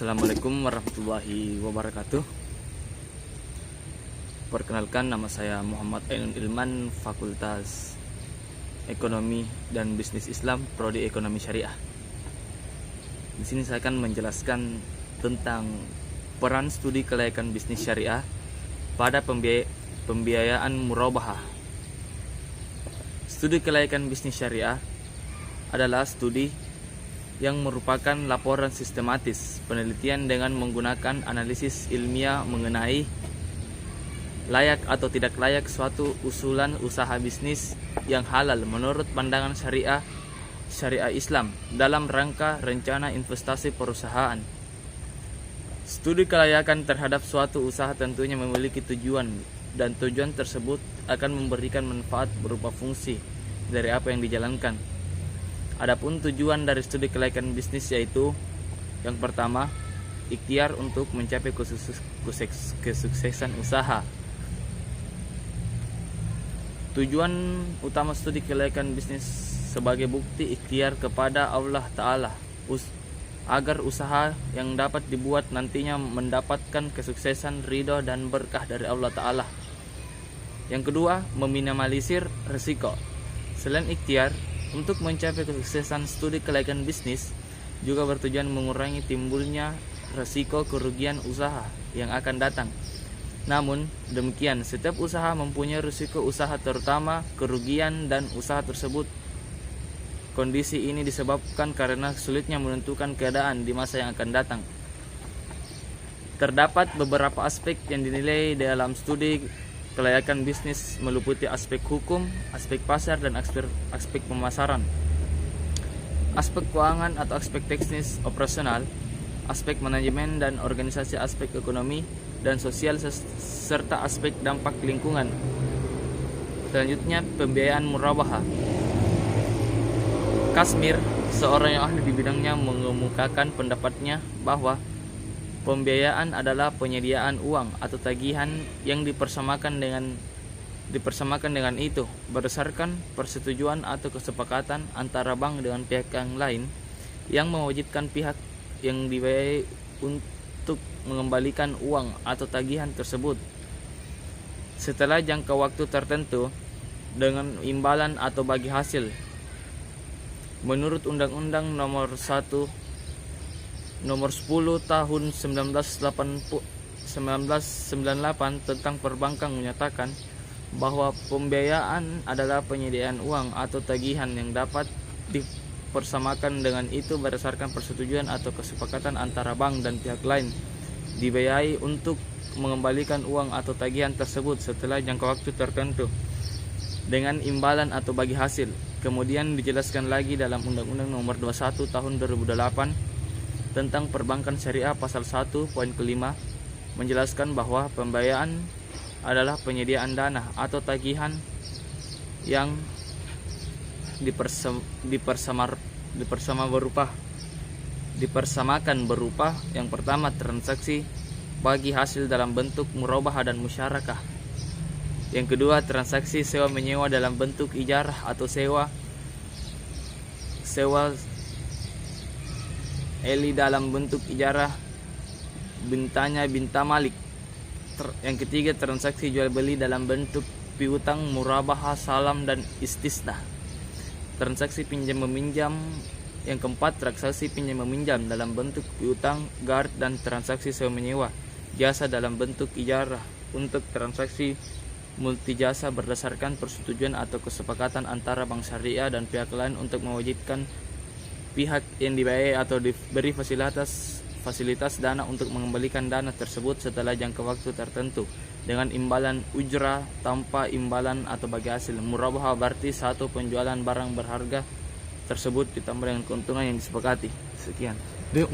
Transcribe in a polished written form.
Assalamualaikum warahmatullahi wabarakatuh. Perkenalkan, nama saya Muhammad Ainun Ilman, Fakultas Ekonomi dan Bisnis Islam, Prodi Ekonomi Syariah. Di sini saya akan menjelaskan tentang peran studi kelayakan bisnis syariah pada pembiayaan murabahah. Studi kelayakan bisnis syariah adalah studi yang merupakan laporan sistematis penelitian dengan menggunakan analisis ilmiah mengenai layak atau tidak layak suatu usulan usaha bisnis yang halal menurut pandangan syariah Islam dalam rangka rencana investasi perusahaan. Studi kelayakan terhadap suatu usaha tentunya memiliki tujuan, dan tujuan tersebut akan memberikan manfaat berupa fungsi dari apa yang dijalankan. Adapun tujuan dari studi kelayakan bisnis yaitu yang pertama, ikhtiar untuk mencapai kesuksesan usaha. Tujuan utama studi kelayakan bisnis sebagai bukti ikhtiar kepada Allah Ta'ala agar usaha yang dapat dibuat nantinya mendapatkan kesuksesan, ridho dan berkah dari Allah Ta'ala. Yang kedua, meminimalisir risiko. Selain ikhtiar untuk mencapai kesuksesan, studi kelayakan bisnis juga bertujuan mengurangi timbulnya risiko kerugian usaha yang akan datang. Namun demikian, setiap usaha mempunyai risiko usaha, terutama kerugian dan usaha tersebut. Kondisi ini disebabkan karena sulitnya menentukan keadaan di masa yang akan datang. Terdapat beberapa aspek yang dinilai dalam studi kelayakan bisnis, meliputi aspek hukum, aspek pasar, dan aspek pemasaran, aspek keuangan atau aspek teknis operasional, aspek manajemen dan organisasi, aspek ekonomi dan sosial, serta aspek dampak lingkungan. Selanjutnya, pembiayaan murabahah. Kasmir, seorang yang ahli di bidangnya, mengemukakan pendapatnya bahwa pembiayaan adalah penyediaan uang atau tagihan yang dipersamakan dengan itu berdasarkan persetujuan atau kesepakatan antara bank dengan pihak yang lain yang mewajibkan pihak yang dibiayai untuk mengembalikan uang atau tagihan tersebut setelah jangka waktu tertentu dengan imbalan atau bagi hasil. Menurut Undang-Undang Nomor 10 Tahun 1998 tentang perbankan menyatakan bahwa pembiayaan adalah penyediaan uang atau tagihan yang dapat dipersamakan dengan itu berdasarkan persetujuan atau kesepakatan antara bank dan pihak lain dibiayai untuk mengembalikan uang atau tagihan tersebut setelah jangka waktu tertentu dengan imbalan atau bagi hasil. Kemudian dijelaskan lagi dalam Undang-Undang Nomor 21 Tahun 2008 tentang perbankan syariah pasal 1 poin kelima menjelaskan bahwa pembiayaan adalah penyediaan dana atau tagihan yang dipersamakan berupa yang pertama, transaksi bagi hasil dalam bentuk murabahah dan musyarakah. Yang kedua, transaksi sewa menyewa dalam bentuk ijarah atau sewa eli dalam bentuk ijarah bintanya binta malik. Yang ketiga, transaksi jual beli dalam bentuk piutang, murabahah, salam dan istisna. Transaksi pinjam meminjam. Yang keempat, transaksi pinjam meminjam dalam bentuk piutang, guard, dan transaksi sewa menyewa jasa dalam bentuk ijarah. Untuk transaksi multijasa berdasarkan persetujuan atau kesepakatan antara bank syariah dan pihak lain untuk mewajibkan pihak yang dibiayai atau diberi fasilitas dana untuk mengembalikan dana tersebut setelah jangka waktu tertentu dengan imbalan ujrah, tanpa imbalan atau bagi hasil. Murabahah berarti satu penjualan barang berharga tersebut ditambah dengan keuntungan yang disepakati. Sekian.